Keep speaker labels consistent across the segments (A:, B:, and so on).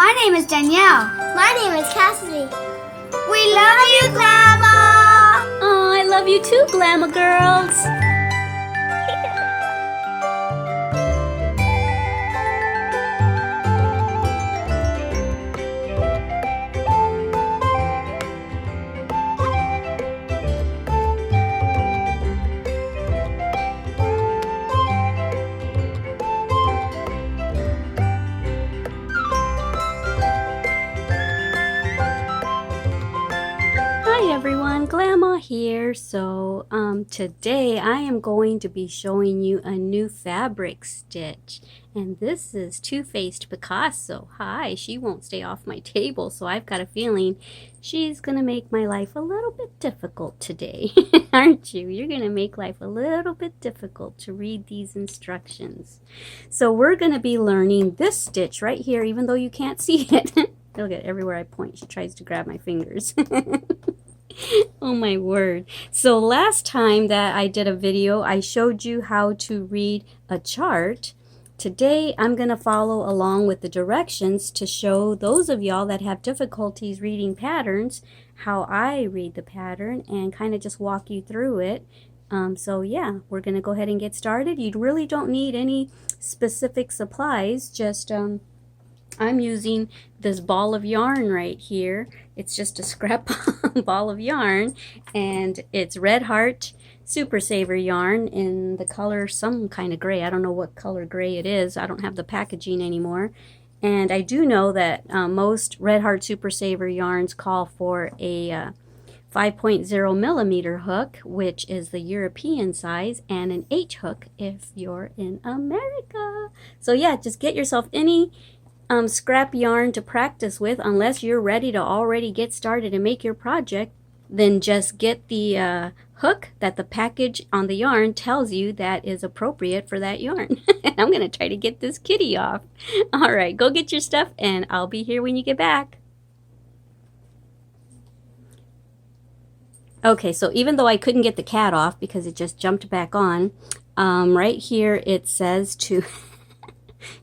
A: My name is Danielle.
B: My name is Cassidy.
A: We love you, Glama!
C: Oh, I love you too, Glama girls. Hi everyone, Glama here. So today I am going to be showing you a new fabric stitch, and this is Two-Faced Picasso. Hi, she won't stay off my table, so I've got a feeling she's gonna make my life a little bit difficult today. Aren't you? You're gonna make life a little bit difficult to read these instructions. So we're gonna be learning this stitch right here, even though you can't see it. Look at everywhere I point, she tries to grab my fingers. Oh my word. So last time that I did a video, I showed you how to read a chart. Today I'm going to follow along with the directions to show those of y'all that have difficulties reading patterns how I read the pattern and kind of just walk you through it. So yeah, we're going to go ahead and get started. You really don't need any specific supplies, just I'm using this ball of yarn right here. It's just a scrap ball of yarn, and it's Red Heart Super Saver yarn in the color some kind of gray. I don't know what color gray it is. I don't have the packaging anymore. And I do know that most Red Heart Super Saver yarns call for a 5.0 millimeter hook, which is the European size, and an H hook if you're in America. So yeah, just get yourself any scrap yarn to practice with. Unless you're ready to already get started and make your project, then just get the hook that the package on the yarn tells you that is appropriate for that yarn. And I'm gonna try to get this kitty off. All right, go get your stuff and I'll be here when you get back. Okay, so even though I couldn't get the cat off because it just jumped back on, right here it says to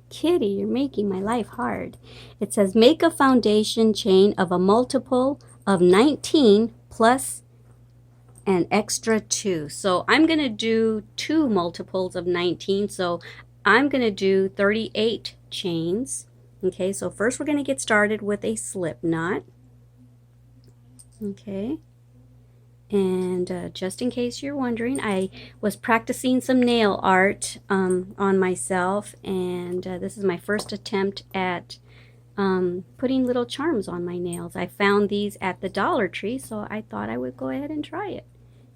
C: Kitty, you're making my life hard. It says make a foundation chain of a multiple of 19 plus an extra 2. So I'm going to do 2 multiples of 19. So I'm going to do 38 chains. Okay, so first we're going to get started with a slip knot. Okay. And just in case you're wondering, I was practicing some nail art on myself, and this is my first attempt at putting little charms on my nails. I found these at the Dollar Tree, so I thought I would go ahead and try it.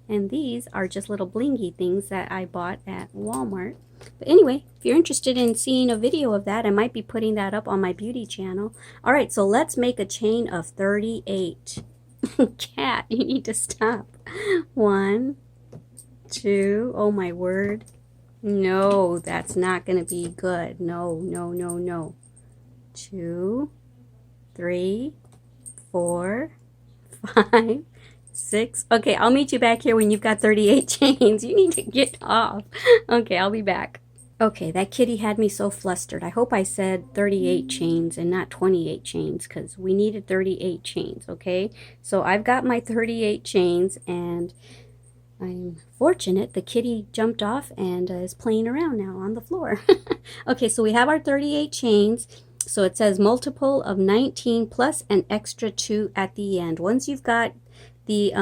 C: And these are just little blingy things that I bought at Walmart. But anyway, if you're interested in seeing a video of that, I might be putting that up on my beauty channel. All right, so let's make a chain of 38. Cat, you need to stop. 1, 2, oh my word. No, that's not going to be good. No, no, no, no. 2, 3, 4, 5, 6. Okay, I'll meet you back here when you've got 38 chains. You need to get off. Okay, I'll be back. Okay, that kitty had me so flustered. I hope I said 38 chains and not 28 chains, because we needed 38 chains, okay? So I've got my 38 chains, and I'm fortunate the kitty jumped off and is playing around now on the floor. Okay, so we have our 38 chains. So it says multiple of 19 plus an extra 2 at the end. Once you've got the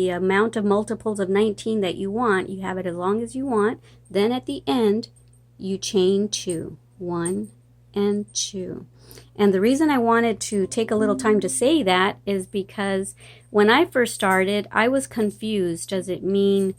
C: amount of multiples of 19 that you want, you have it as long as you want. Then at the end, you chain 2, 1 and 2. And the reason I wanted to take a little time to say that is because when I first started, I was confused. Does it mean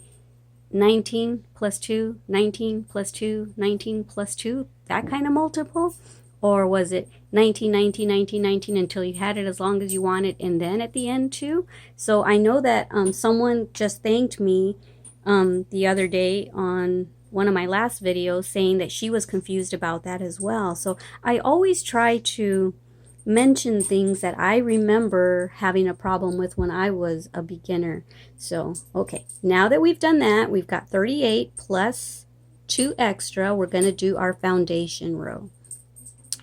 C: 19 plus 2, 19 plus 2, 19 plus 2, that kind of multiple? Or was it 19, 19, 19, 19 until you had it as long as you wanted, and then at the end 2? So I know that someone just thanked me the other day on one of my last videos saying that she was confused about that as well. So I always try to mention things that I remember having a problem with when I was a beginner. So, okay, now that we've done that, we've got 38 plus 2 extra. We're going to do our foundation row.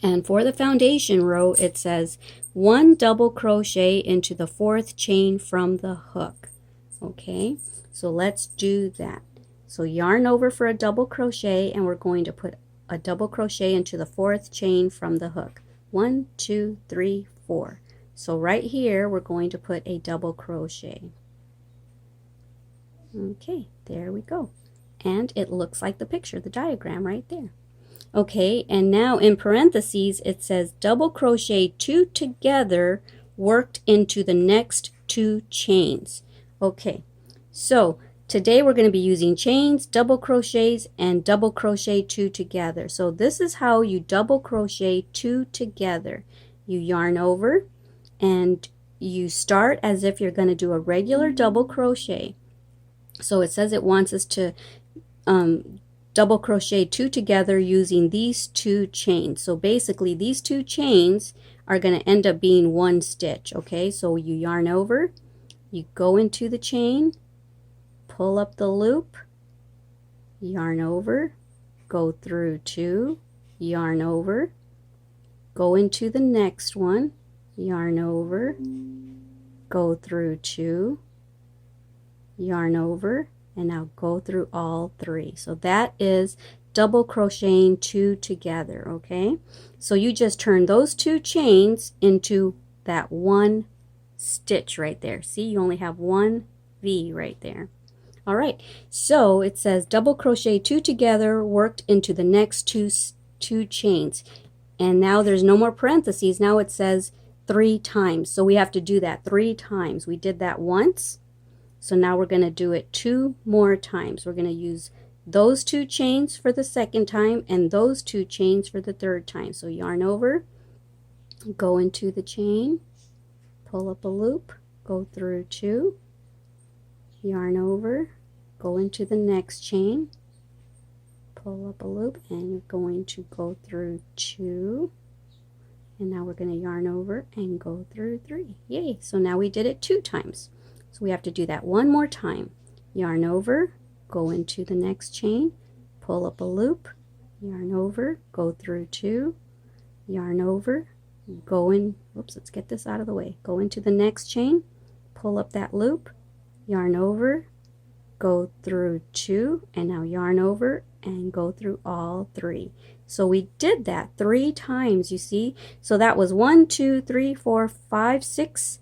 C: And for the foundation row, it says 1 double crochet into the 4th chain from the hook. Okay, so let's do that. So yarn over for a double crochet, and we're going to put a double crochet into the 4th chain from the hook. 1, 2, 3, 4. So right here, we're going to put a double crochet. Okay, there we go. And it looks like the picture, the diagram right there. Okay, and now in parentheses it says double crochet 2 together worked into the next 2 chains. Okay, so today we're going to be using chains, double crochets, and double crochet 2 together. So this is how you double crochet 2 together. You yarn over and you start as if you're going to do a regular double crochet. So it says it wants us to double crochet 2 together using these 2 chains. So basically these 2 chains are going to end up being 1 stitch. Okay, so you yarn over, you go into the chain, pull up the loop, yarn over, go through 2, yarn over, go into the next one, yarn over, go through 2, yarn over, and now go through all 3. So that is double crocheting 2 together. Okay, so you just turn those 2 chains into that 1 stitch right there. See, you only have 1 V right there. All right, so it says double crochet 2 together worked into the next two chains, and now there's no more parentheses. Now it says 3 times, so we have to do that 3 times. We did that once, so now we're going to do it 2 more times. We're going to use those 2 chains for the 2nd time and those 2 chains for the 3rd time. So yarn over, go into the chain, pull up a loop, go through 2, yarn over, go into the next chain, pull up a loop, and you're going to go through 2, and now we're going to yarn over and go through 3. Yay! So now we did it 2 times. So we have to do that 1 more time. Yarn over, go into the next chain, pull up a loop, yarn over, go through 2, yarn over, go in, whoops, let's get this out of the way, go into the next chain, pull up that loop, yarn over, go through 2, and now yarn over and go through all 3. So we did that 3 times, you see. So that was 1, 2, 3, 4, 5, 6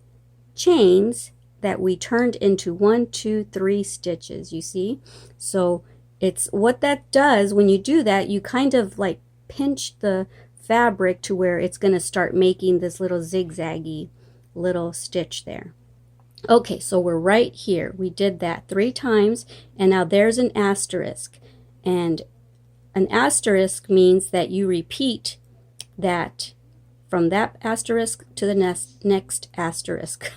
C: chains that we turned into 1, 2, 3 stitches, you see. So it's what that does when you do that, you kind of like pinch the fabric to where it's going to start making this little zigzaggy little stitch there. Okay, so we're right here. We did that 3 times, and now there's an asterisk. And an asterisk means that you repeat that from that asterisk to the next asterisk.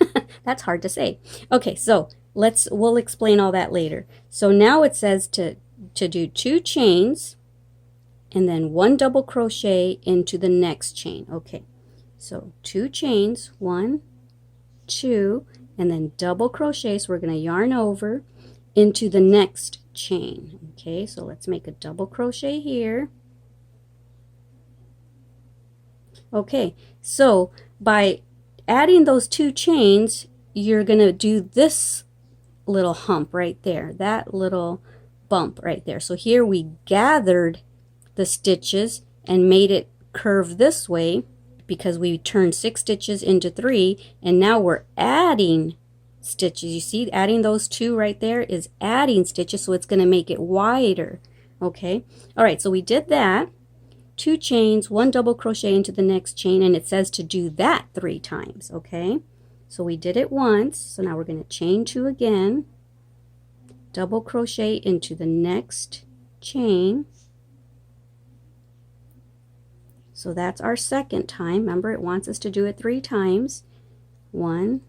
C: That's hard to say. Okay, so we'll explain all that later. So now it says to do 2 chains and then 1 double crochet into the next chain. Okay, so 2 chains, 1, 2, and then double crochet. So we're going to yarn over into the next chain. Okay, so let's make a double crochet here. Okay, so by adding those 2 chains, you're going to do this little hump right there, that little bump right there. So here we gathered the stitches and made it curve this way because we turned 6 stitches into 3, and now we're adding stitches. You see, adding those 2 right there is adding stitches, so it's going to make it wider. Okay, all right, so we did that. 2 chains, 1 double crochet into the next chain, and it says to do that 3 times. Okay, so we did it once, so now we're going to chain 2 again, double crochet into the next chain. So that's our 2nd time. Remember, it wants us to do it 3 times. 1,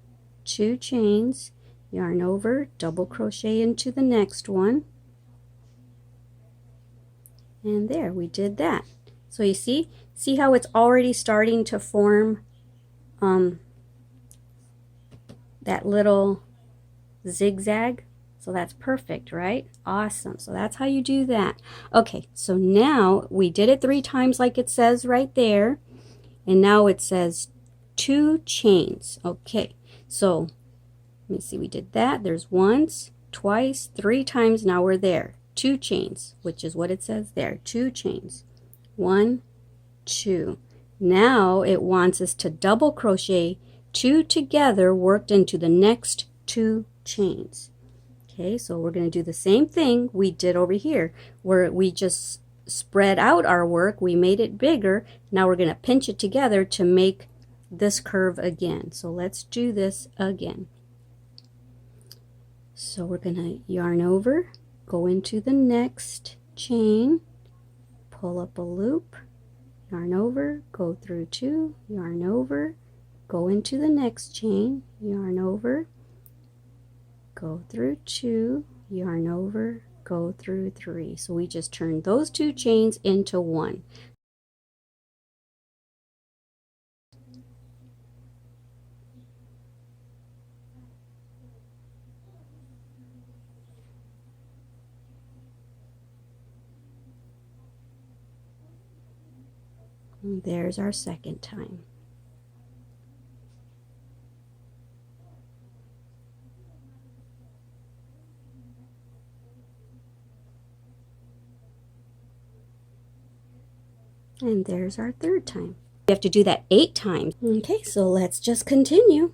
C: 2 chains, yarn over, double crochet into the next one, and there, we did that. So you see how it's already starting to form that little zigzag. So So that's perfect, right? Awesome. So that's how you do that. Okay, so now we did it 3 times like it says right there. And now it says 2 chains. Okay, so let me see, we did that. There's once, twice, 3 times. Now we're there. 2 chains, which is what it says there. 2 chains. 1, 2. Now it wants us to double crochet 2 together worked into the next 2 chains. Okay, so we're going to do the same thing we did over here, where we just spread out our work. We made it bigger. Now we're going to pinch it together to make this curve again. So let's do this again. So we're going to yarn over, go into the next chain, pull up a loop, yarn over, go through 2, yarn over, go into the next chain, yarn over, go through 2, yarn over, go through 3. So we just turned those 2 chains into 1. And there's our second time. And there's our third time. We have to do that 8 times. Okay, so let's just continue.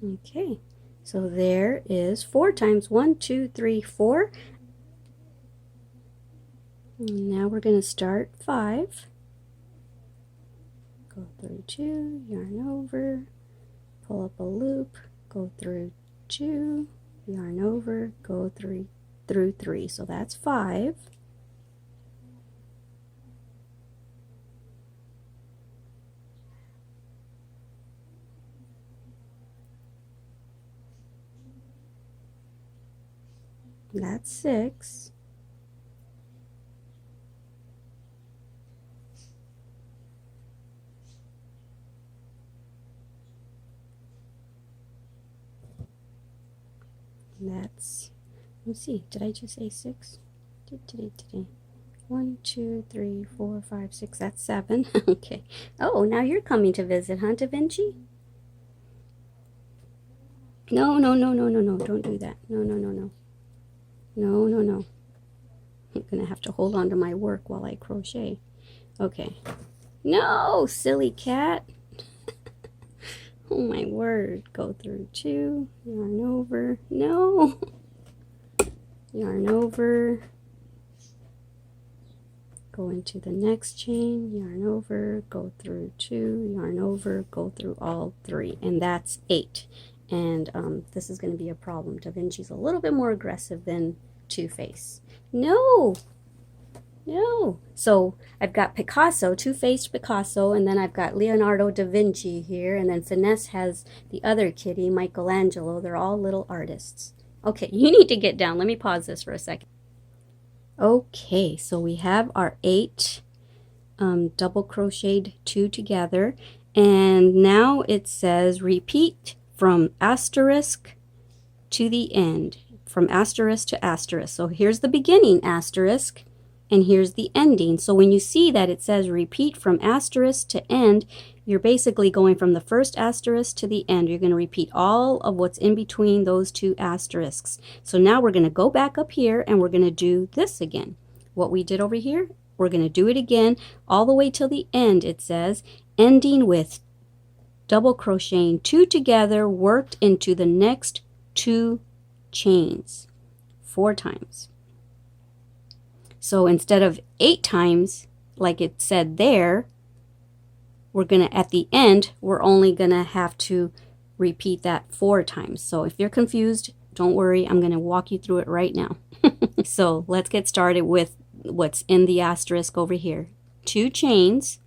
C: Okay, so there is 4 times. 1, 2, 3, 4. And now we're going to start 5. Go through 2, yarn over, pull up a loop, go through 2, yarn over, go through 3. So that's 5. That's 6. That's, let's see, did I just say 6? 1, 2, 3, 4, 5, 6. That's 7. Okay. Oh, now you're coming to visit, huh, Da Vinci? No, no, no, no, no, no. Don't do that. No, no, no, no. No, no, no. I'm going to have to hold on to my work while I crochet. Okay. No, silly cat. Oh my word. Go through 2, yarn over. No. Yarn over. Go into the next chain, yarn over, go through 2, yarn over, go through all 3. And that's 8. And this is going to be a problem. Da Vinci's a little bit more aggressive than Two-Face. No! No! So I've got Picasso, Two-Faced Picasso, and then I've got Leonardo da Vinci here, and then Finesse has the other kitty, Michelangelo. They're all little artists. Okay, you need to get down. Let me pause this for a second. Okay, so we have our 8 double crocheted 2 together, and now it says repeat from asterisk to the end, from asterisk to asterisk. So here's the beginning asterisk, and here's the ending. So when you see that it says repeat from asterisk to end, you're basically going from the first asterisk to the end. You're going to repeat all of what's in between those 2 asterisks. So now we're going to go back up here and we're going to do this again. What we did over here, we're going to do it again all the way till the end. It says ending with double crocheting 2 together worked into the next 2 chains 4 times. So instead of 8 times like it said there, we're going to, at the end, we're only going to have to repeat that 4 times. So if you're confused, don't worry, I'm going to walk you through it right now. So let's get started with what's in the asterisk over here. 2 chains.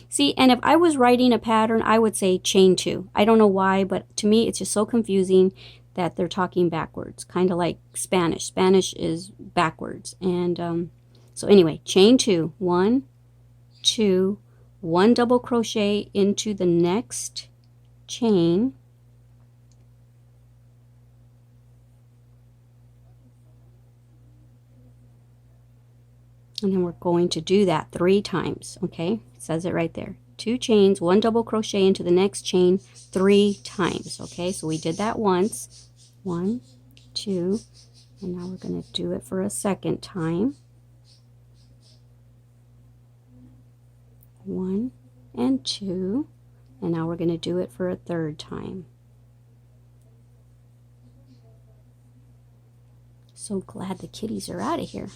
C: See, and if I was writing a pattern, I would say chain 2. I don't know why, but to me it's just so confusing that they're talking backwards, kind of like Spanish. Spanish is backwards. And so anyway, chain 2, 1, 2, 1 double crochet into the next chain, and then we're going to do that 3 times. Okay, it says it right there. 2 chains, 1 double crochet into the next chain 3 times. Okay, so we did that once. 1, 2, and now we're going to do it for a second time. 1 and 2, and now we're going to do it for a third time. So glad the kitties are out of here.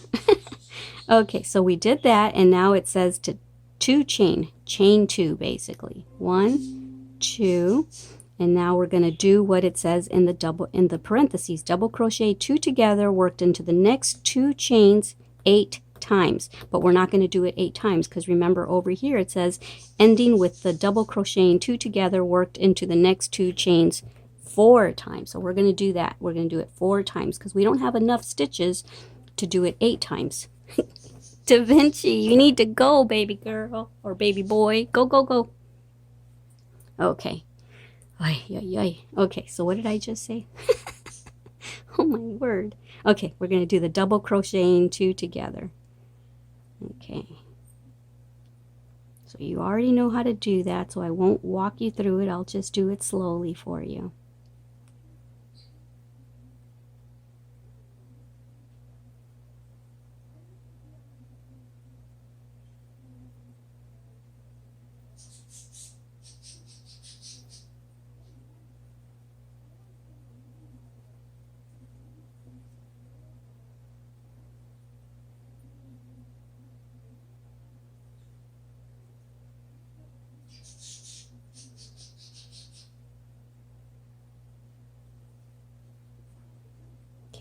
C: Okay, so we did that, and now it says to 2 chain 2 basically. 1, 2, and now we're going to do what it says in the parentheses. Double crochet 2 together, worked into the next 2 chains 8 times, but we're not going to do it 8 times because remember over here it says ending with the double crocheting 2 together, worked into the next 2 chains 4 times. So we're going to do that. We're going to do it 4 times because we don't have enough stitches to do it 8 times. Da Vinci, you need to go, baby girl or baby boy. Go, go, go. Okay. Ay, ay, ay. Okay, so what did I just say? Oh my word. Okay, we're going to do the double crocheting 2 together. Okay. So you already know how to do that, so I won't walk you through it. I'll just do it slowly for you.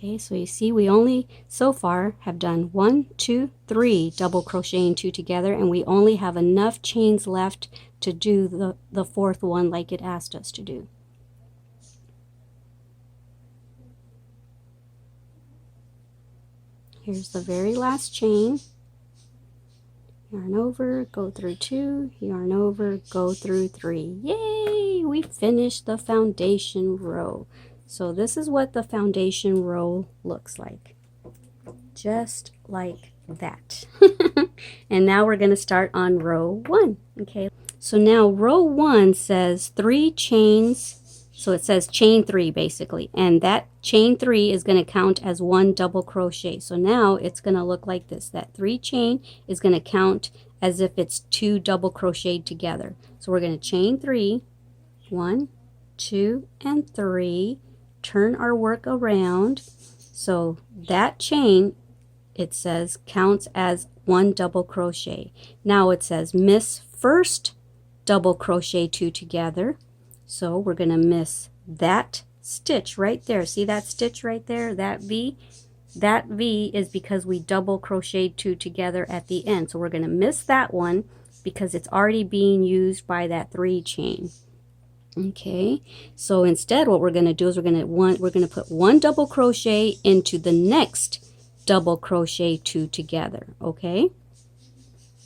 C: Okay, so you see we only so far have done 1, 2, 3 double crocheting 2 together, and we only have enough chains left to do the 4th one like it asked us to do. Here's the very last chain. Yarn over, go through 2, yarn over, go through 3. Yay! We finished the foundation row. So this is what the foundation row looks like. Just like that. And now we're going to start on row 1. Okay, so now row 1 says 3 chains. So it says chain 3 basically, and that chain 3 is going to count as 1 double crochet. So now it's going to look like this. That 3 chain is going to count as if it's 2 double crocheted together. So we're going to chain 3, 1, 2, and 3. Turn our work around. So that chain, it says, counts as 1 double crochet. Now it says miss first double crochet 2 together. So we're going to miss that stitch right there. See that stitch right there, that V? That V is because we double crocheted 2 together at the end. So we're going to miss that one because it's already being used by that 3 chain. Okay, so instead what we're going to do is we're going to put 1 double crochet into the next double crochet 2 together. Okay,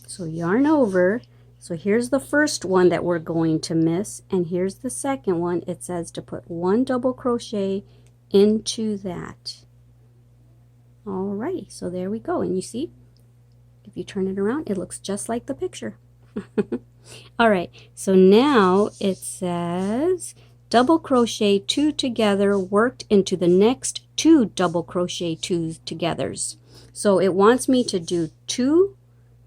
C: so yarn over. So here's the first one that we're going to miss, and here's the second one. It says to put 1 double crochet into that. Alrighty, so there we go, and you see, if you turn it around, it looks just like the picture. All right, so now it says double crochet 2 together, worked into the next 2 double crochet 2 togethers. So it wants me to do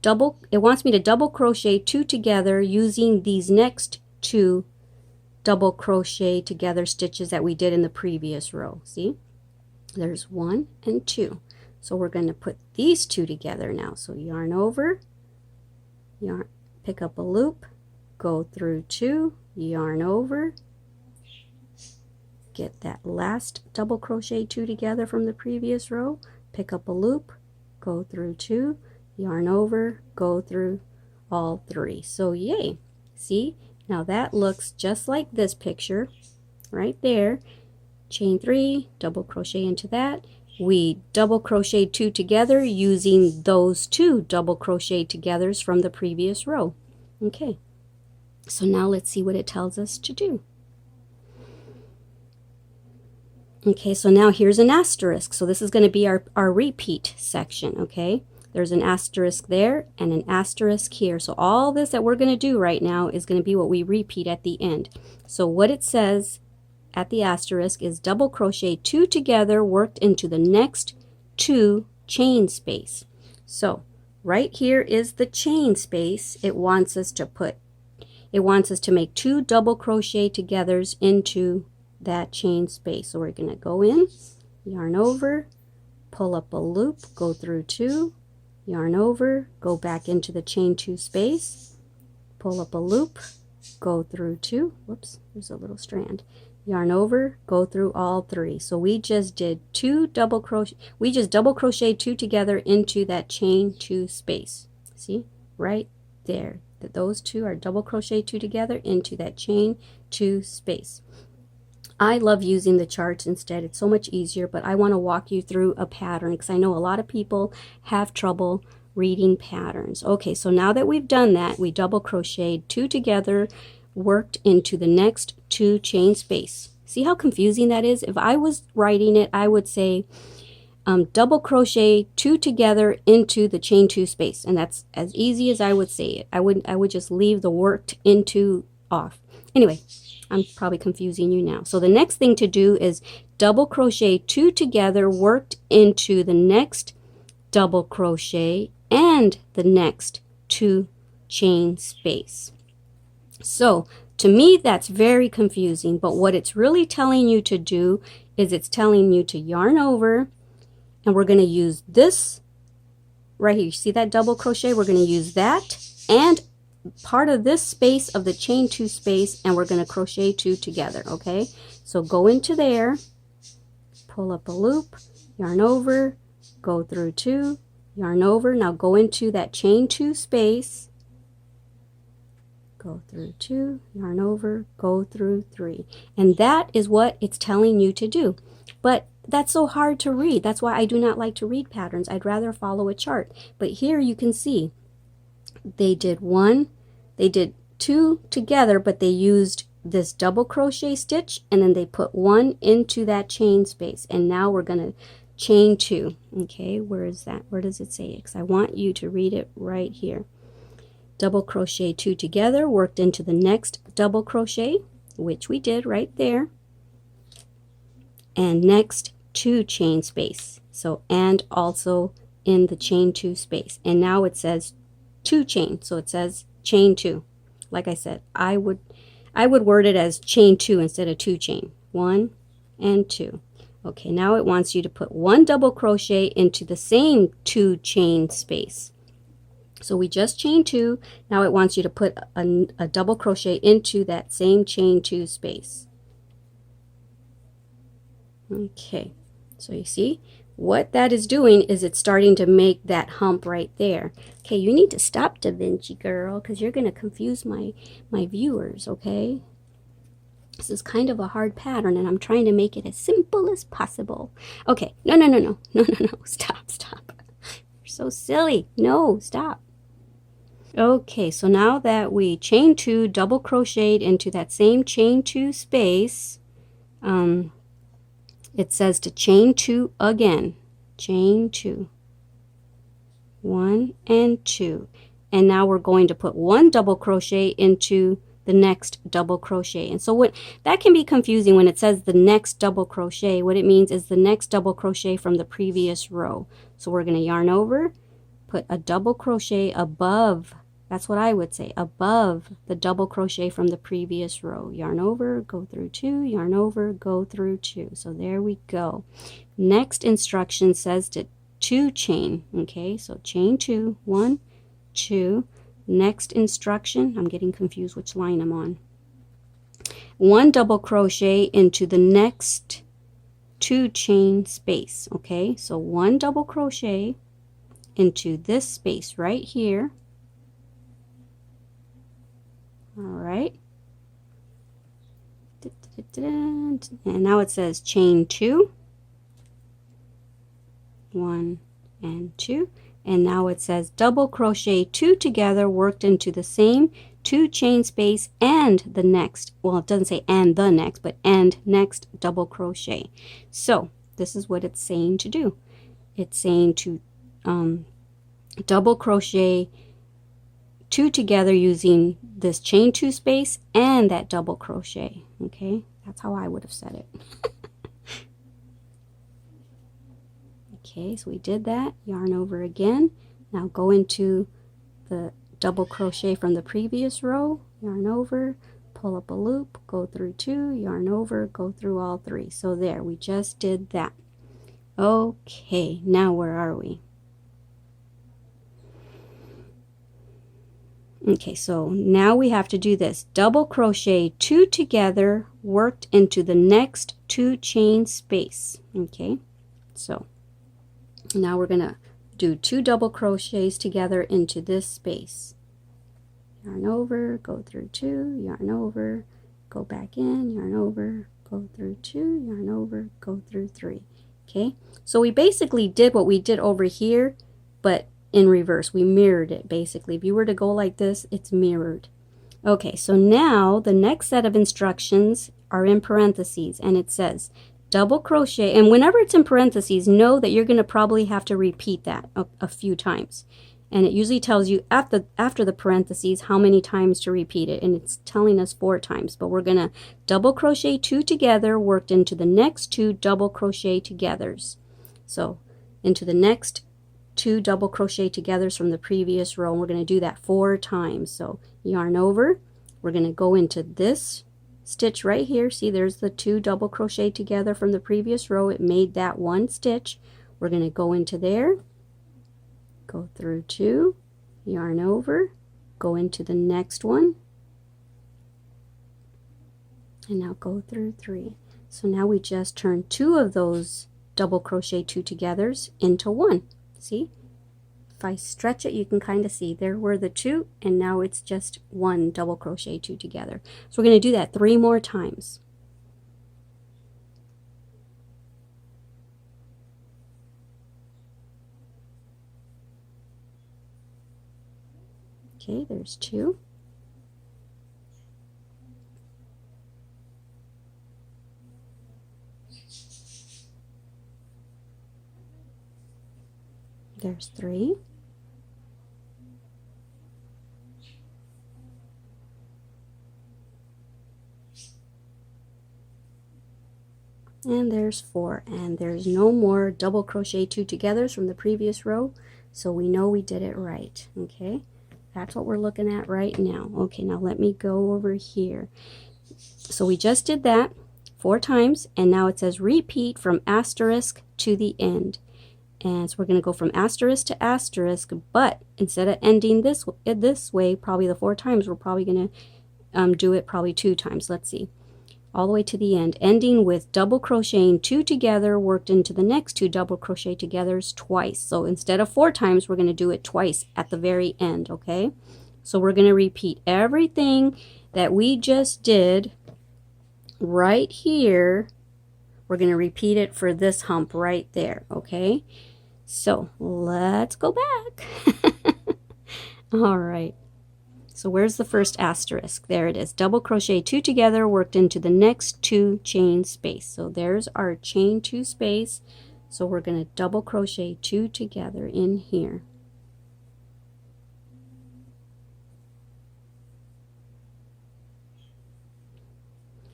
C: double crochet 2 together using these next 2 double crochet together stitches that we did in the previous row. See, there's 1 and 2. So we're going to put these 2 together now. So yarn over, yarn, pick up a loop, go through 2, yarn over, get that last double crochet 2 together from the previous row, pick up a loop, go through 2, yarn over, go through all 3. So yay, see, now that looks just like this picture right there, chain 3, double crochet into that. We double crochet 2 together using those 2 double crochet togethers from the previous row. Okay, so now let's see what it tells us to do. Okay, so now here's an asterisk. So this is going to be our repeat section, okay? There's an asterisk there and an asterisk here. So all this that we're going to do right now is going to be what we repeat at the end. So what it says at the asterisk is double crochet 2 together make into the next 2 chain space. So right here is the chain space. It wants us to make 2 double crochet togethers into that chain space. So we're going to go in, yarn over, pull up a loop, go through 2, yarn over, go back into the chain 2 space, pull up a loop, go through 2, whoops, there's a little strand, yarn over, go through all 3. So we just did 2 double crochet, we just double crochet 2 together into that chain 2 space. See, right there, that those 2 are double crochet 2 together into that chain 2 space. I love using the charts instead. It's so much easier, but I want to walk you through a pattern because I know a lot of people have trouble reading patterns. Okay, so now that we've done that, we double crocheted 2 together, worked into the next 2 chain space. See how confusing that is? If I was writing it, I would say double crochet 2 together into the chain 2 space, and that's as easy as I would say it. I would just leave the worked into off. Anyway, I'm probably confusing you now. So the next thing to do is double crochet 2 together worked into the next double crochet and the next 2 chain space. So to me that's very confusing, but what it's really telling you to do is it's telling you to yarn over, and we're going to use this right here. You see that double crochet? We're going to use that and part of this space of the chain 2 space, and we're going to crochet 2 together. Okay, so go into there, pull up a loop, yarn over, go through 2, yarn over. Now go into that chain 2 space, go through 2, yarn over, go through 3, and that is what it's telling you to do. But that's so hard to read. That's why I do not like to read patterns. I'd rather follow a chart. But here you can see they did 2 together, but they used this double crochet stitch, and then they put 1 into that chain space, and now we're going to chain 2. Okay, where is that? Where does it say it? Because I want you to read it right here. Double crochet 2 together, worked into the next double crochet, which we did right there, and next 2 chain space. So and also in the chain 2 space, and now it says 2 chain, so it says chain 2. Like I said, I would word it as chain 2 instead of 2 chain. 1 and 2. Okay, now it wants you to put 1 double crochet into the same 2 chain space. So we just chained 2. Now it wants you to put a double crochet into that same chain 2 space. Okay, so you see what that is doing is it's starting to make that hump right there. Okay, you need to stop, Da Vinci girl, because you're going to confuse my viewers, okay? This is kind of a hard pattern, and I'm trying to make it as simple as possible. Okay, no, stop. You're so silly. No, stop. Okay, so now that we chain 2, double crocheted into that same chain 2 space, it says to chain 2 again. Chain 2. 1 and 2. And now we're going to put 1 double crochet into the next double crochet. And so what that can be confusing when it says the next double crochet. What it means is the next double crochet from the previous row. So we're going to yarn over, put a double crochet above, that's what I would say, above the double crochet from the previous row. Yarn over, go through 2, yarn over, go through 2. So there we go. Next instruction says to 2 chain. Okay, so chain 2, 1, 2. Next instruction, I'm getting confused which line I'm on. 1 double crochet into the next 2 chain space. Okay, so 1 double crochet into this space right here. All right, And now it says chain 2, 1 and 2, and now it says double crochet 2 together worked into the same 2 chain space and the next, well, it doesn't say and the next, but and next double crochet. So this is what it's saying to do. It's saying to double crochet 2 together using this chain 2 space and that double crochet. Okay, that's how I would have said it. Okay, so we did that. Yarn over again. Now go into the double crochet from the previous row, yarn over, pull up a loop, go through 2, yarn over, go through all 3. So there, we just did that. Okay, now where are we? Okay, so now we have to do this. Double crochet 2 together worked into the next 2 chain space. Okay, so now we're gonna do 2 double crochets together into this space. Yarn over, go through 2, yarn over, go back in, yarn over, go through 2, yarn over, go through 3. Okay, so we basically did what we did over here, but in reverse. We mirrored it basically. If you were to go like this, it's mirrored. Okay, so now the next set of instructions are in parentheses, and it says double crochet, and whenever it's in parentheses, know that you're going to probably have to repeat that a few times. And it usually tells you after the parentheses how many times to repeat it, and it's telling us 4 times, but we're going to double crochet 2 together worked into the next 2 double crochet togethers. So into the next 2 double crochet togethers from the previous row, and we're going to do that 4 times. So yarn over, we're going to go into this stitch right here. See, there's the 2 double crochet together from the previous row. It made that 1 stitch. We're going to go into there, go through 2, yarn over, go into the next one, and now go through 3. So now we just turned 2 of those double crochet 2 togethers into 1. See, if I stretch it, you can kind of see there were the 2, and now it's just 1 double crochet 2 together. So we're going to do that 3 more times. Okay, there's 2. There's 3. And there's 4. And there's no more double crochet 2 togethers from the previous row, so we know we did it right. Okay, that's what we're looking at right now. Okay, now let me go over here. So we just did that 4 times, and now it says repeat from asterisk to the end. And so we're going to go from asterisk to asterisk, but instead of ending this way, probably the 4 times, we're probably going to do it probably 2 times. Let's see. All the way to the end, ending with double crocheting 2 together worked into the next 2 double crochet togethers twice. So instead of 4 times, we're going to do it twice at the very end. Okay, so we're going to repeat everything that we just did right here. We're going to repeat it for this hump right there. Okay, so let's go back. All right, so where's the first asterisk? There it is. Double crochet 2 together worked into the next 2 chain space. So there's our chain 2 space. So we're going to double crochet 2 together in here.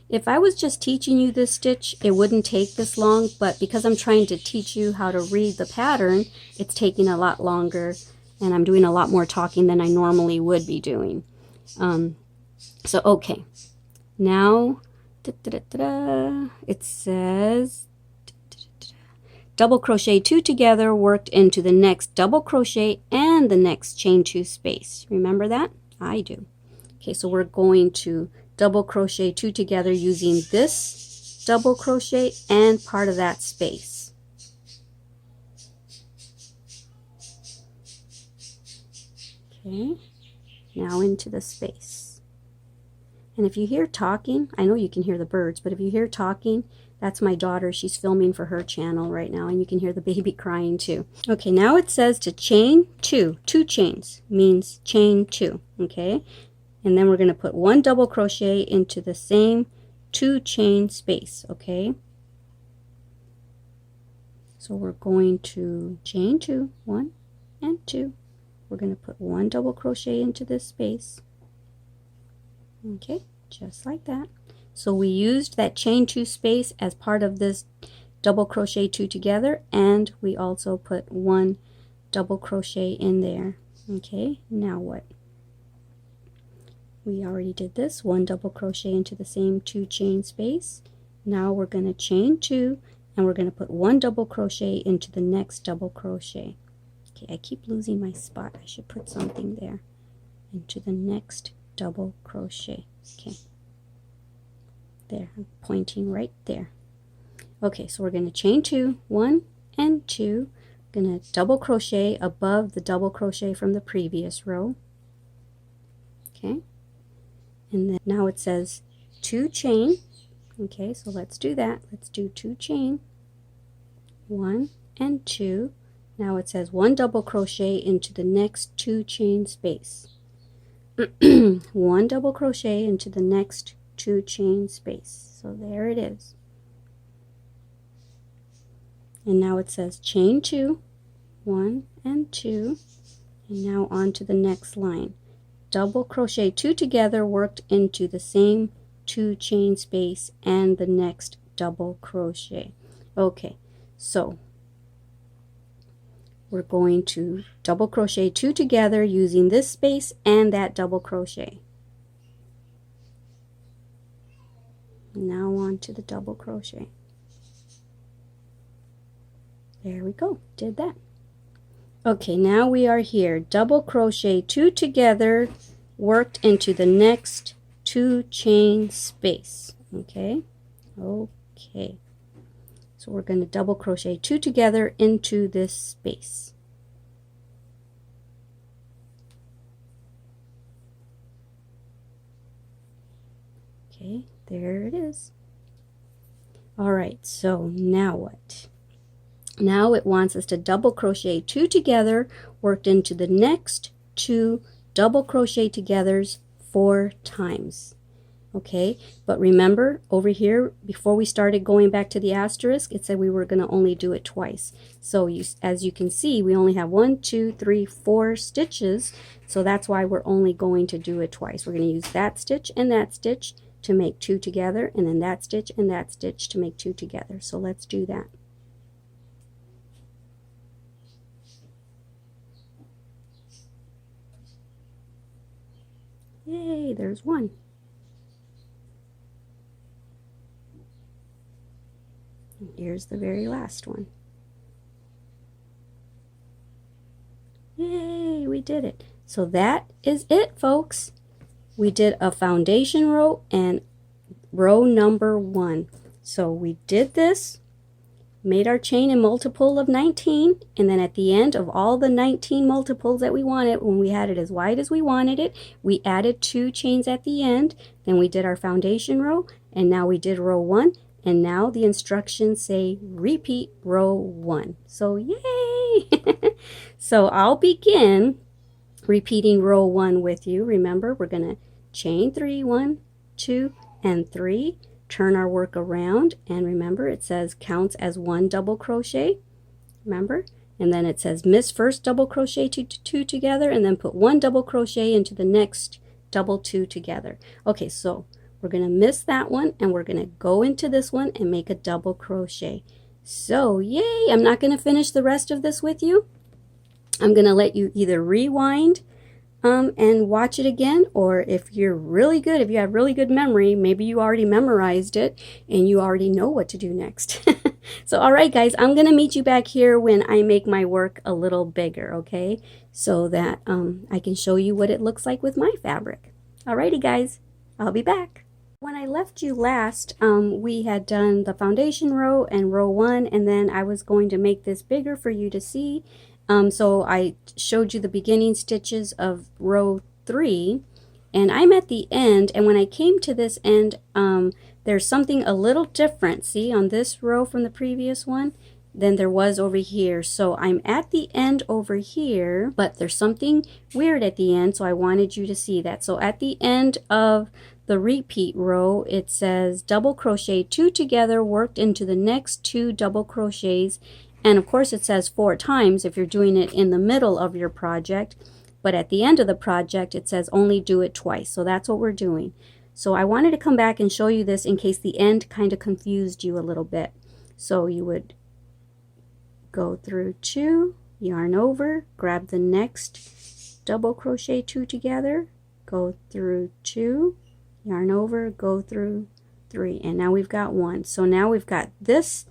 C: If I was just teaching you this stitch, it wouldn't take this long, but because I'm trying to teach you how to read the pattern, it's taking a lot longer, and I'm doing a lot more talking than I normally would be doing. So okay, now it says double crochet 2 together worked into the next double crochet and the next chain 2 space. Remember that? I do. Okay, so we're going to double crochet 2 together using this double crochet and part of that space. Okay, now into the space. And if you hear talking, I know you can hear the birds, but if you hear talking, that's my daughter. She's filming for her channel right now, and you can hear the baby crying too. Okay, now it says to chain 2. 2 chains means chain 2, okay? And then we're going to put 1 double crochet into the same 2 chain space, okay? So we're going to chain 2, 1 and 2. We're going to put 1 double crochet into this space. Okay, just like that. So we used that chain 2 space as part of this double crochet 2 together, and we also put 1 double crochet in there. Okay, now what? We already did this, 1 double crochet into the same 2 chain space. Now we're going to chain 2, and we're going to put 1 double crochet into the next double crochet. Okay, I keep losing my spot. I should put something there. Into the next double crochet. Okay. There, I'm pointing right there. Okay, so we're going to chain 2, 1 and 2. Going to double crochet above the double crochet from the previous row. Okay, and then now it says 2 chain. Okay, so let's do that. Let's do 2 chain, 1 and 2. Now it says 1 double crochet into the next 2 chain space. 1 double crochet into the next 2 chain space. So there it is. And now it says chain 2, 1 and 2, and now on to the next line. Double crochet 2 together worked into the same 2 chain space and the next double crochet. Okay, so we're going to double crochet 2 together using this space and that double crochet. Now on to the double crochet. There we go, did that. Okay, now we are here. Double crochet 2 together worked into the next 2 chain space. Okay, okay. So we're going to double crochet 2 together into this space. Okay, there it is. All right, so now what? Now it wants us to double crochet 2 together worked into the next 2 double crochet togethers 4 times. Okay, but remember over here before we started going back to the asterisk, it said we were going to only do it twice. So as you can see, we only have 1, 2, 3, 4 stitches, so that's why we're only going to do it twice. We're going to use that stitch and that stitch to make 2 together, and then that stitch and that stitch to make 2 together. So let's do that. Yay, there's 1. And here's the very last one. Yay, we did it. So that is it, folks. We did a foundation row and row number 1. So we did this, made our chain a multiple of 19, and then at the end of all the 19 multiples that we wanted, when we had it as wide as we wanted it, we added 2 chains at the end. Then we did our foundation row, and now we did row 1, and now the instructions say repeat row 1. So yay! So I'll begin repeating row 1 with you. Remember, we're going to chain 3, 1, 2, and 3. Turn our work around, and remember it says counts as 1 double crochet. Remember? And then it says miss first double crochet 2 together, and then put 1 double crochet into the next double 2 together. Okay, so we're going to miss that one, and we're going to go into this one and make a double crochet. So yay! I'm not going to finish the rest of this with you. I'm going to let you either rewind and watch it again, or if you're really good, if you have really good memory, maybe you already memorized it and you already know what to do next. So all right guys, I'm gonna meet you back here when I make my work a little bigger, okay, so that I can show you what it looks like with my fabric. Alrighty guys, I'll be back. When I left you last, we had done the foundation row and row 1, and then I was going to make this bigger for you to see. So I showed you the beginning stitches of row 3, And I'm at the end, and when I came to this end, there's something a little different, see, on this row from the previous one than there was over here. So I'm at the end over here, but there's something weird at the end, so I wanted you to see that. So at the end of the repeat row, it says double crochet 2 together, worked into the next 2 double crochets. And of course it says 4 times if you're doing it in the middle of your project. But at the end of the project, it says only do it twice. So that's what we're doing. So I wanted to come back and show you this in case the end kind of confused you a little bit. So you would go through 2, yarn over, grab the next double crochet 2 together, go through 2, yarn over, go through 3. And now we've got 1. So now we've got this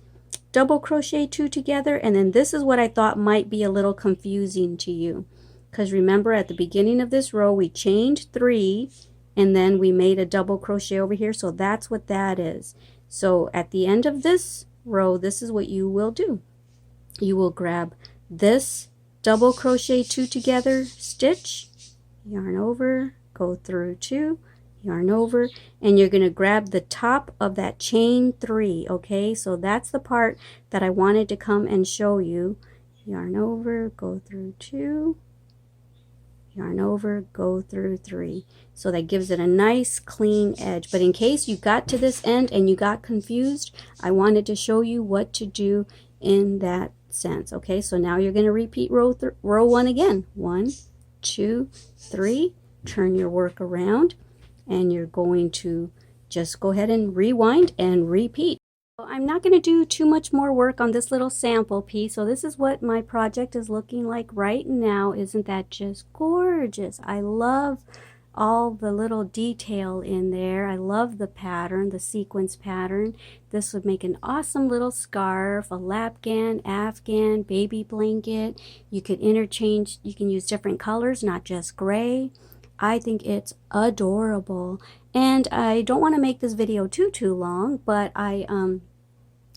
C: double crochet 2 together, and then this is what I thought might be a little confusing to you. Because remember, at the beginning of this row, we chained 3, and then we made a double crochet over here. So that's what that is. So at the end of this row, this is what you will do. You will grab this double crochet 2 together stitch, yarn over, go through 2, yarn over, and you're going to grab the top of that chain 3. Okay, so that's the part that I wanted to come and show you. Yarn over, go through 2, yarn over, go through 3. So that gives it a nice clean edge. But in case you got to this end and you got confused, I wanted to show you what to do in that sense. Okay, so now you're going to repeat row 1 again. 1, 2, 3. Turn your work around, and you're going to just go ahead and rewind and repeat. I'm not going to do too much more work on this little sample piece. So this is what my project is looking like right now. Isn't that just gorgeous? I love all the little detail in there. I love the pattern, the sequence pattern. This would make an awesome little scarf, a lapgan, afghan, baby blanket. You could interchange, you can use different colors, not just gray. I think it's adorable. And I don't want to make this video too long, but I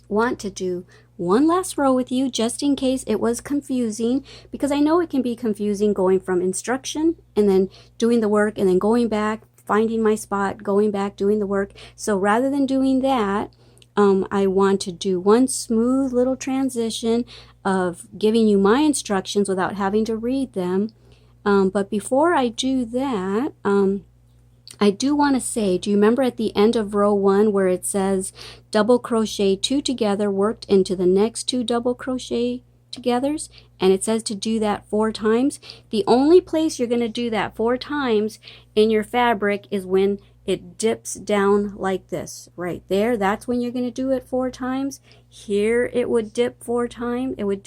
C: want to do one last row with you just in case it was confusing, because I know it can be confusing going from instruction and then doing the work and then going back, finding my spot, going back, doing the work. So rather than doing that, I want to do one smooth little transition of giving you my instructions without having to read them. But before I do that, I do want to say, do you remember at the end of row 1 where it says double crochet 2 together, worked into the next 2 double crochet togethers, and it says to do that 4 times? The only place you're going to do that 4 times in your fabric is when it dips down like this right there. That's when you're going to do it 4 times. Here it would dip 4 times. It would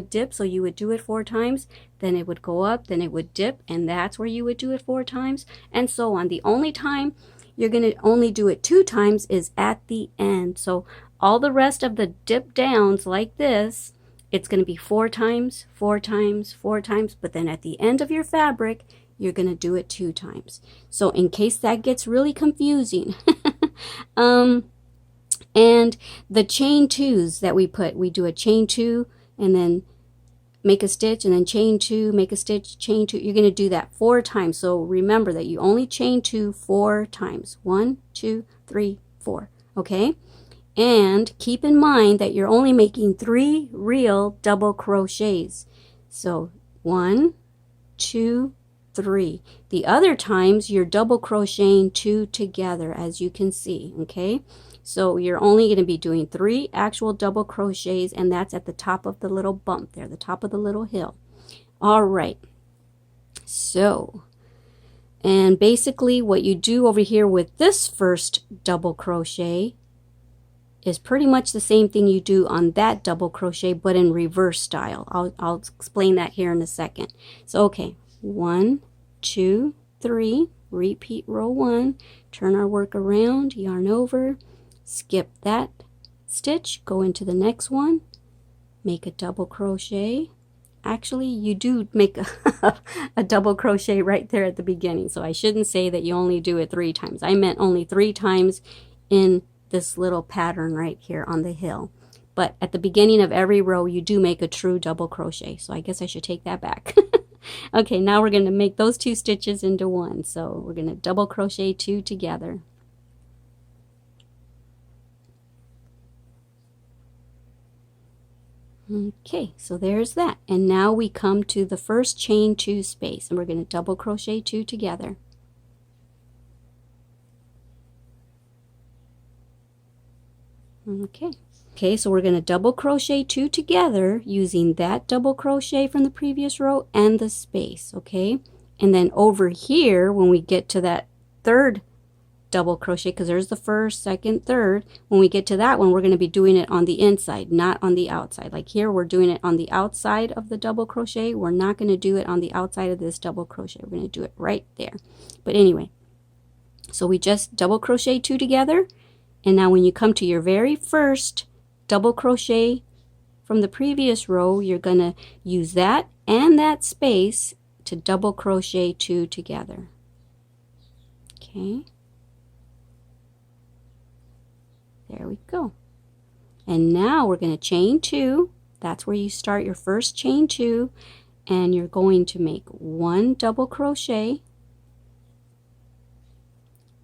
C: dip, so you would do it 4 times, then it would go up, then it would dip, and that's where you would do it 4 times, and so on. The only time you're going to only do it 2 times is at the end. So all the rest of the dip downs like this, it's going to be 4 times, 4 times, 4 times, but then at the end of your fabric, you're going to do it 2 times. So in case that gets really confusing, and the chain 2s that we do a chain 2 and then make a stitch and then chain 2, make a stitch, chain 2. You're going to do that 4 times. So remember that you only chain 2 4 times. 1, 2, 3, 4. Okay? And keep in mind that you're only making 3 real double crochets. So 1, 2, 3. The other times you're double crocheting 2 together, as you can see. Okay? So you're only going to be doing 3 actual double crochets, and that's at the top of the little bump there, the top of the little hill. All right. So, and basically what you do over here with this first double crochet is pretty much the same thing you do on that double crochet, but in reverse style. I'll explain that here in a second. So, okay, 1, 2, 3, repeat row 1, turn our work around, yarn over, skip that stitch, go into the next one, make a double crochet. Actually, you do make a double crochet right there at the beginning, so I shouldn't say that you only do it 3 times. I meant only 3 times in this little pattern right here on the hill. But at the beginning of every row, you do make a true double crochet, so I guess I should take that back. Okay, now we're going to make those 2 stitches into one. So we're going to double crochet 2 together. Okay, so there's that. And now we come to the first chain 2 space, and we're going to double crochet 2 together. Okay, so we're going to double crochet 2 together using that double crochet from the previous row and the space, okay? And then over here, when we get to that third double crochet, because there's the first, second, third, when we get to that one, we're going to be doing it on the inside, not on the outside. Like here, we're doing it on the outside of the double crochet. We're not going to do it on the outside of this double crochet. We're going to do it right there. But anyway, so we just double crochet 2 together. And now when you come to your very first double crochet from the previous row, you're going to use that and that space to double crochet 2 together. Okay. There we go. And now we're going to chain 2. That's where you start your first chain 2, and you're going to make 1 double crochet,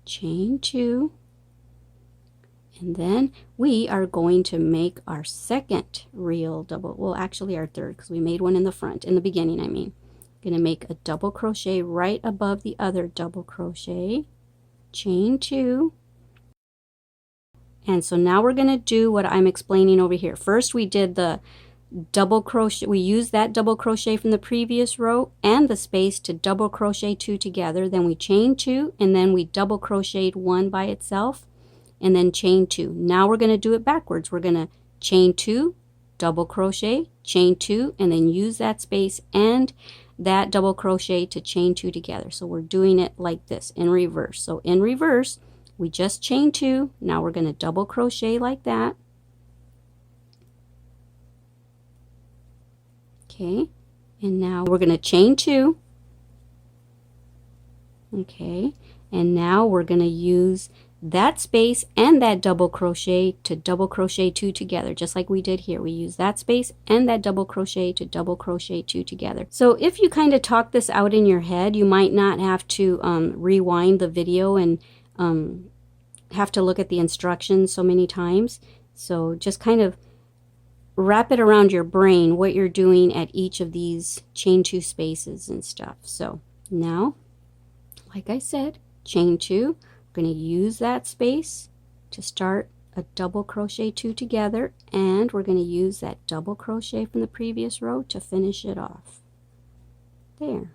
C: chain 2, and then we are going to make our second real double, well actually our third, because we made one in the front, in the beginning I mean. Going to make a double crochet right above the other double crochet, chain 2. And so now we're going to do what I'm explaining over here. First we did the double crochet, we used that double crochet from the previous row and the space to double crochet 2 together. Then we chained 2, and then we double crocheted 1 by itself, and then chain 2. Now we're going to do it backwards. We're going to chain 2, double crochet, chain 2, and then use that space and that double crochet to chain 2 together. So we're doing it like this in reverse. So in reverse, we just chain 2. Now we're going to double crochet like that. Okay, and now we're going to chain 2. Okay, and now we're going to use that space and that double crochet to double crochet 2 together, just like we did here. We use that space and that double crochet to double crochet 2 together. So if you kind of talk this out in your head, you might not have to rewind the video and have to look at the instructions so many times. So just kind of wrap it around your brain what you're doing at each of these chain 2 spaces and stuff. So now, like I said, chain 2. We're going to use that space to start a double crochet 2 together, and we're going to use that double crochet from the previous row to finish it off. There.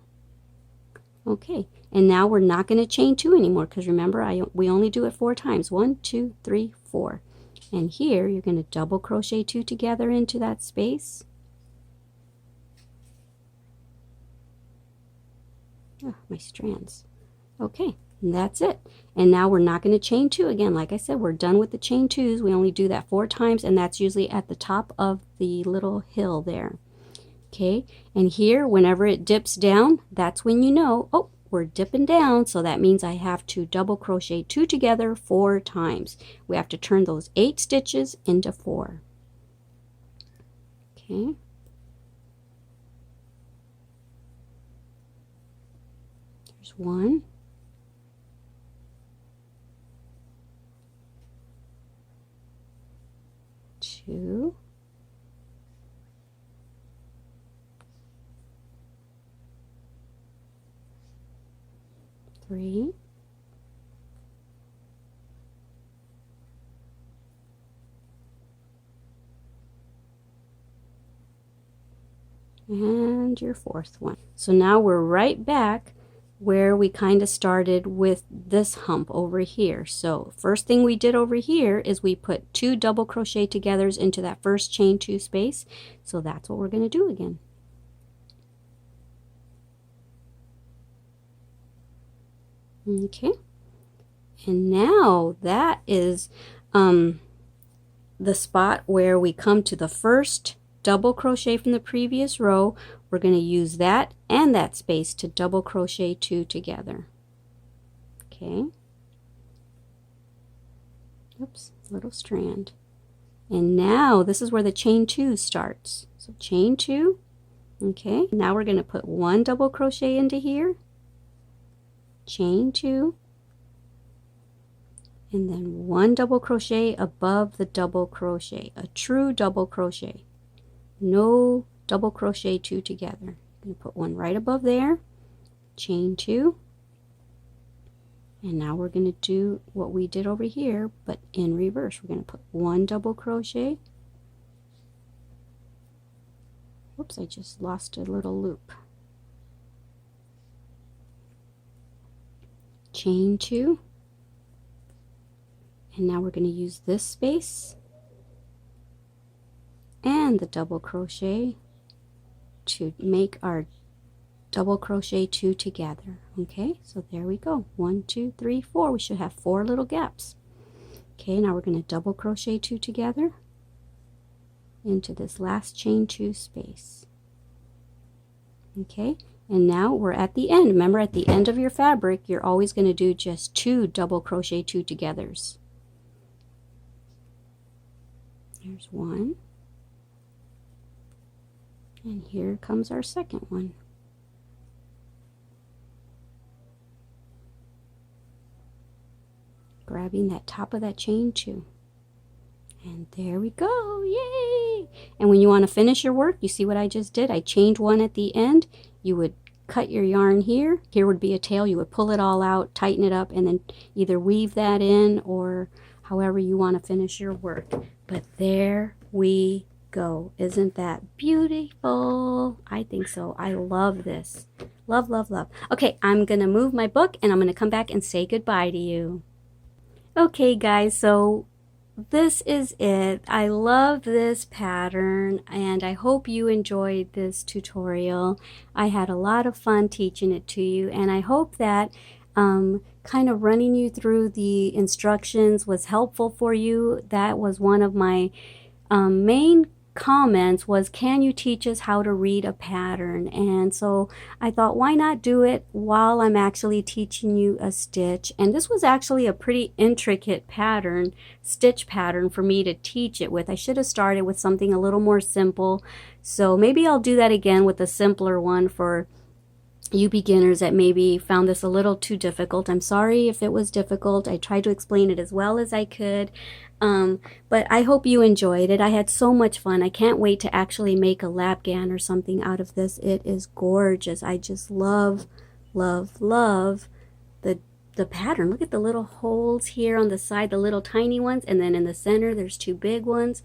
C: Okay, and now we're not going to chain 2 anymore, because remember we only do it 4 times. 1, 2, 3, 4. And here you're going to double crochet 2 together into that space. Oh, my strands. Okay. And that's it. And now we're not going to chain 2 again. Like I said, we're done with the chain 2s. We only do that 4 times, and that's usually at the top of the little hill there. Okay, and here whenever it dips down, that's when you know, oh, we're dipping down, so that means I have to double crochet 2 together 4 times. We have to turn those 8 stitches into 4. Okay. There's 1. 2, 3, 4, and your 4th one. So now we're right back where we kind of started with this hump over here. So first thing we did over here is we put 2 double crochet togethers into that first chain 2 space. So that's what we're going to do again. Okay, and now that is the spot where we come to the first double crochet from the previous row. We're going to use that and that space to double crochet 2 together. Okay. Oops, little strand. And now this is where the chain 2 starts. So chain 2, Okay, now we're going to put 1 double crochet into here, chain 2, and then 1 double crochet above the double crochet, a true double crochet. No double crochet 2 together. I'm going to put 1 right above there, chain 2, and now we're going to do what we did over here, but in reverse. We're going to put 1 double crochet. Whoops, I just lost a little loop. Chain 2, and now we're going to use this space and the double crochet to make our double crochet 2 together. Okay, so there we go. 1, 2, 3, 4. We should have 4 little gaps. Okay, now we're going to double crochet 2 together into this last chain 2 space. Okay, and now we're at the end. Remember, at the end of your fabric, you're always going to do just 2 double crochet 2 togethers. There's 1, and here comes our second one. Grabbing that top of that chain 2. And there we go, yay! And when you want to finish your work, you see what I just did? I chained 1 at the end. You would cut your yarn here. Here would be a tail. You would pull it all out, tighten it up, and then either weave that in or however you want to finish your work. But there we go. Isn't that beautiful? I think so. I love this. Love, love, love. Okay, I'm going to move my book and I'm going to come back and say goodbye to you. Okay guys, so this is it. I love this pattern and I hope you enjoyed this tutorial. I had a lot of fun teaching it to you, and I hope that kind of running you through the instructions was helpful for you. That was one of my main comments was, can you teach us how to read a pattern? And so I thought, why not do it while I'm actually teaching you a stitch? And this was actually a pretty intricate pattern, stitch pattern for me to teach it with. I should have started with something a little more simple. So maybe I'll do that again with a simpler one for you beginners that maybe found this a little too difficult. I'm sorry if it was difficult. I tried to explain it as well as I could. But I hope you enjoyed it. I had so much fun. I can't wait to actually make a lapgan or something out of this. It is gorgeous. I just love, love, love the pattern. Look at the little holes here on the side, the little tiny ones, and then in the center there's 2 big ones.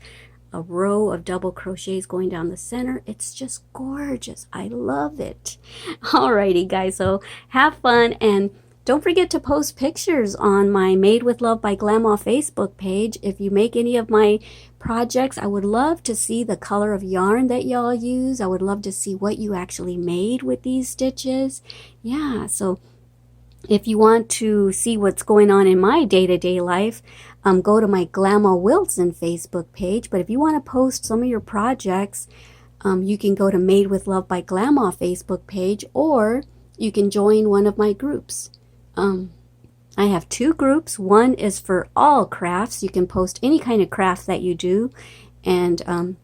C: A row of double crochets going down the center. It's just gorgeous. I love it. Alrighty guys, so have fun, and don't forget to post pictures on my Made with Love by Glama Facebook page. If you make any of my projects, I would love to see the color of yarn that y'all use. I would love to see what you actually made with these stitches. Yeah, so if you want to see what's going on in my day-to-day life, go to my Glama Wilson Facebook page. But if you want to post some of your projects, you can go to Made with Love by Glama Facebook page, or you can join one of my groups. I have 2 groups. One is for all crafts. You can post any kind of craft that you do, and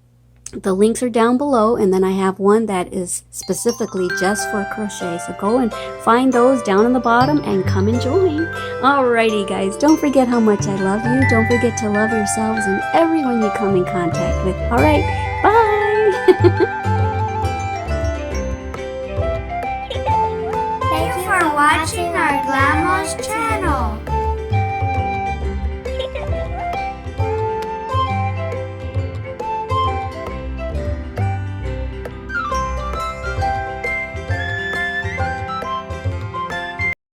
C: the links are down below. And then I have one that is specifically just for crochet, so go and find those down on the bottom and come and join. Alrighty guys, don't forget how much I love you. Don't forget to love yourselves and everyone you come in contact with. Alright, bye.
A: Thank you for watching our Glama's channel.